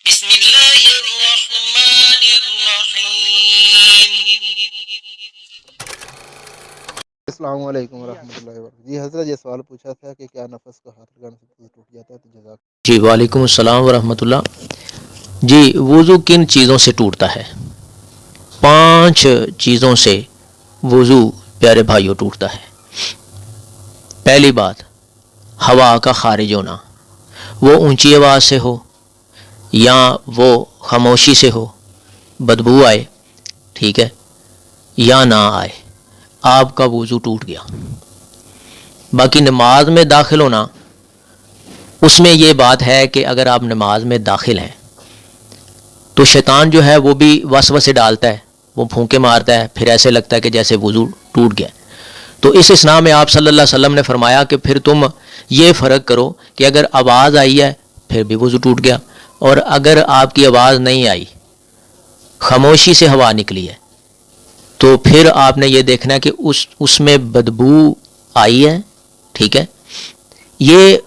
بسم اللہ الرحمن الرحیم۔ السلام علیکم ورحمۃ اللہ وبرکاتہ۔ جی حضرت یہ سوال پوچھا تھا کہ کیا نفس کا ہاتھ لگانے سے ٹوٹ جاتا ہے؟ تو جزاک۔ جی وعلیکم السلام ورحمۃ اللہ۔ جی وضو کن چیزوں سے ٹوٹتا ہے؟ 5 چیزوں سے وضو پیارے بھائیوں ٹوٹتا ہے۔ پہلی بات، ہوا کا خارج ہونا، وہ اونچی آواز سے ہو یا وہ خاموشی سے ہو، بدبو آئے، ٹھیک ہے، یا نہ آئے، آپ کا وضو ٹوٹ گیا۔ باقی نماز میں داخل ہونا، اس میں یہ بات ہے کہ اگر آپ نماز میں داخل ہیں تو شیطان جو ہے وہ بھی وسوسے ڈالتا ہے، وہ پھونکے مارتا ہے، پھر ایسے لگتا ہے کہ جیسے وضو ٹوٹ گیا۔ تو اس اسنا میں آپ صلی اللہ علیہ وسلم نے فرمایا کہ پھر تم یہ فرق کرو کہ اگر آواز آئی ہے پھر بھی وضو ٹوٹ گیا، اور اگر آپ کی آواز نہیں آئی، خاموشی سے ہوا نکلی ہے، تو پھر آپ نے یہ دیکھنا ہے کہ اس میں بدبو آئی ہے، ٹھیک ہے۔ یہ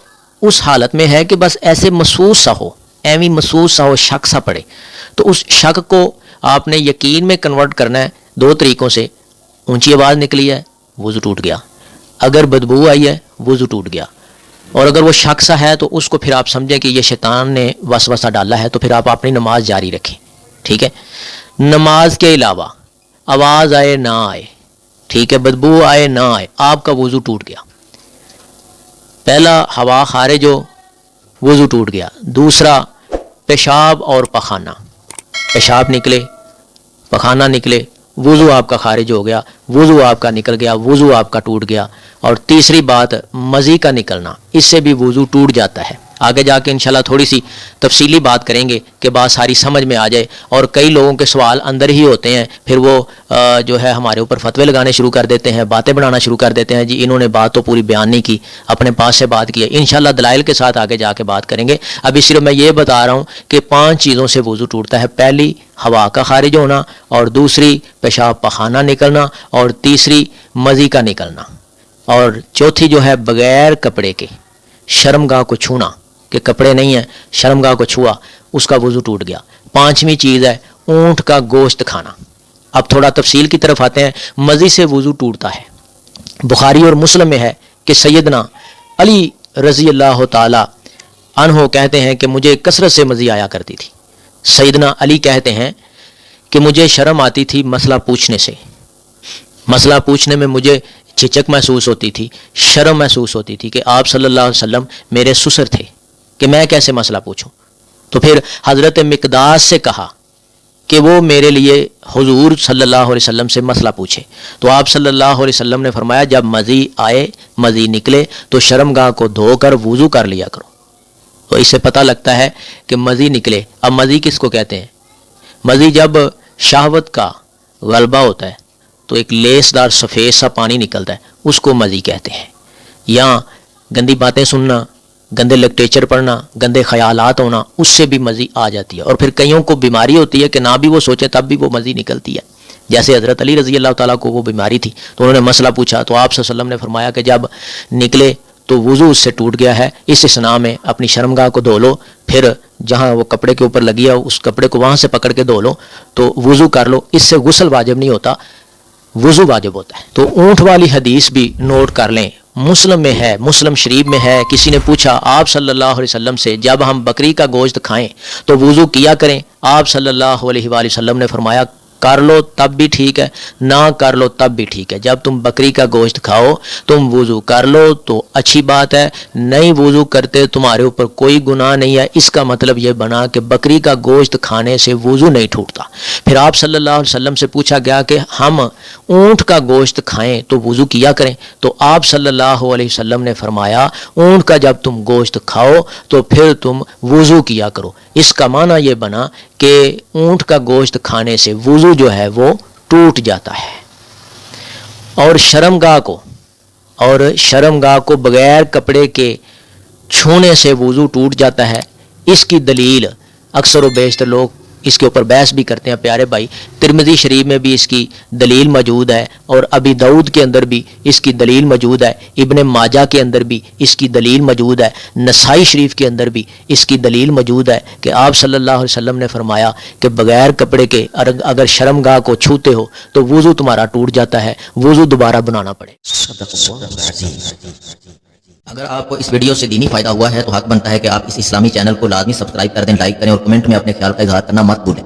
اس حالت میں ہے کہ بس ایسے محسوس سا ہو، ایویں محسوس سا ہو، شک سا پڑے، تو اس شک کو آپ نے یقین میں کنورٹ کرنا ہے 2 طریقوں سے۔ اونچی آواز نکلی ہے، وضو ٹوٹ گیا، اگر بدبو آئی ہے، وضو ٹوٹ گیا، اور اگر وہ شک سا ہے تو اس کو پھر آپ سمجھیں کہ یہ شیطان نے وسوسہ ڈالا ہے، تو پھر آپ اپنی نماز جاری رکھیں، ٹھیک ہے۔ نماز کے علاوہ آواز آئے نہ آئے، ٹھیک ہے، بدبو آئے نہ آئے، آپ کا وضو ٹوٹ گیا۔ پہلا، ہوا خارج ہو، وضو ٹوٹ گیا۔ دوسرا، پیشاب اور پخانہ، پیشاب نکلے، پخانہ نکلے، وضو آپ کا خارج ہو گیا، وضو آپ کا نکل گیا، وضو آپ کا ٹوٹ گیا۔ اور تیسری بات، مزی کا نکلنا، اس سے بھی وضو ٹوٹ جاتا ہے۔ آگے جا کے انشاءاللہ تھوڑی سی تفصیلی بات کریں گے کہ بات ساری سمجھ میں آ جائے، اور کئی لوگوں کے سوال اندر ہی ہوتے ہیں، پھر وہ جو ہے ہمارے اوپر فتوے لگانے شروع کر دیتے ہیں، باتیں بنانا شروع کر دیتے ہیں، جی انہوں نے بات تو پوری بیان نہیں کی، اپنے پاس سے بات کی ہے۔ انشاءاللہ دلائل کے ساتھ آگے جا کے بات کریں گے۔ ابھی صرف میں یہ بتا رہا ہوں کہ 5 چیزوں سے وضو ٹوٹتا ہے۔ پہلی، ہوا کا خارج ہونا، اور دوسری، پیشاب پخانہ نکلنا، اور تیسری، مزی کا نکلنا، اور چوتھی جو ہے بغیر کپڑے کے شرمگاہ کو چھونا، کہ کپڑے نہیں ہیں، شرمگاہ کو چھوا، اس کا وضو ٹوٹ گیا۔ 5ویں چیز ہے اونٹ کا گوشت کھانا۔ اب تھوڑا تفصیل کی طرف آتے ہیں۔ مزی سے وضو ٹوٹتا ہے، بخاری اور مسلم میں ہے کہ سیدنا علی رضی اللہ تعالی عنہ کہتے ہیں کہ مجھے کثرت سے مزی آیا کرتی تھی۔ سیدنا علی کہتے ہیں کہ مجھے شرم آتی تھی مسئلہ پوچھنے سے، مسئلہ پوچھنے میں مجھے جھجک محسوس ہوتی تھی، شرم محسوس ہوتی تھی کہ آپ صلی اللہ علیہ وسلم میرے سسر تھے، کہ میں کیسے مسئلہ پوچھوں۔ تو پھر حضرت مقداس سے کہا کہ وہ میرے لیے حضور صلی اللہ علیہ وسلم سے مسئلہ پوچھے۔ تو آپ صلی اللہ علیہ وسلم نے فرمایا جب مزی آئے، مزی نکلے، تو شرمگاہ کو دھو کر وضو کر لیا کرو۔ تو اس سے پتہ لگتا ہے کہ مزی نکلے۔ اب مزی کس کو کہتے ہیں؟ مزی جب شہوت کا غلبہ ہوتا ہے تو ایک لیس دار سفید سا پانی نکلتا ہے، اس کو مزی کہتے ہیں۔ یا گندی باتیں سننا، گندے لٹریچر پڑھنا، گندے خیالات ہونا، اس سے بھی مزی آ جاتی ہے۔ اور پھر کئیوں کو بیماری ہوتی ہے کہ نہ بھی وہ سوچیں تب بھی وہ مزی نکلتی ہے، جیسے حضرت علی رضی اللہ تعالیٰ کو وہ بیماری تھی، تو انہوں نے مسئلہ پوچھا، تو آپ صلی اللہ علیہ وسلم نے فرمایا کہ جب نکلے تو وضو اس سے ٹوٹ گیا ہے، اس اسنا میں اپنی شرمگاہ کو دھو لو، پھر جہاں وہ کپڑے کے اوپر لگی ہے اس کپڑے کو وہاں سے پکڑ کے دھو لو، تو وضو کر لو۔ اس سے غسل واجب نہیں ہوتا، وضو واجب ہوتا ہے۔ تو اونٹ والی حدیث بھی نوٹ کر لیں، مسلم میں ہے، مسلم شریف میں ہے۔ کسی نے پوچھا آپ صلی اللہ علیہ وسلم سے جب ہم بکری کا گوشت کھائیں تو وضو کیا کریں؟ آپ صلی اللہ علیہ وآلہ وسلم نے فرمایا کر لو تب بھی ٹھیک ہے، نہ کر لو تب بھی ٹھیک ہے۔ جب تم بکری کا گوشت کھاؤ تم وضو کر لو تو اچھی بات ہے، نہیں وضو کرتے تمہارے اوپر کوئی گناہ نہیں ہے۔ اس کا مطلب یہ بنا کہ بکری کا گوشت کھانے سے وضو نہیں ٹوٹتا۔ پھر آپ صلی اللہ علیہ وسلم سے پوچھا گیا کہ ہم اونٹ کا گوشت کھائیں تو وضو کیا کریں؟ تو آپ صلی اللہ علیہ وسلم نے فرمایا اونٹ کا جب تم گوشت کھاؤ تو پھر تم وضو کیا کرو۔ اس کا معنی یہ بنا کہ اونٹ کا گوشت کھانے سے وضو جو ہے وہ ٹوٹ جاتا ہے۔ اور شرمگاہ کو بغیر کپڑے کے چھونے سے وضو ٹوٹ جاتا ہے۔ اس کی دلیل اکثر و بیشتر لوگ اس کے اوپر بحث بھی کرتے ہیں پیارے بھائی. ترمذی شریف میں بھی اس کی دلیل موجود ہے اور ابی داؤد کے اندر بھی اس کی دلیل موجود ہے, ابن ماجہ کے اندر بھی اس کی دلیل موجود ہے, نسائی شریف کے اندر بھی اس کی دلیل موجود ہے کہ آپ صلی اللہ علیہ وسلم نے فرمایا کہ بغیر کپڑے کے اگر شرمگاہ کو چھوتے ہو تو وضو تمہارا ٹوٹ جاتا ہے, وضو دوبارہ بنانا پڑے. اگر آپ کو اس ویڈیو سے دینی فائدہ ہوا ہے تو حق بنتا ہے کہ آپ اس اسلامی چینل کو لازمی سبسکرائب کر دیں, لائک کریں اور کمنٹ میں اپنے خیال کا اظہار کرنا مت بھولیں.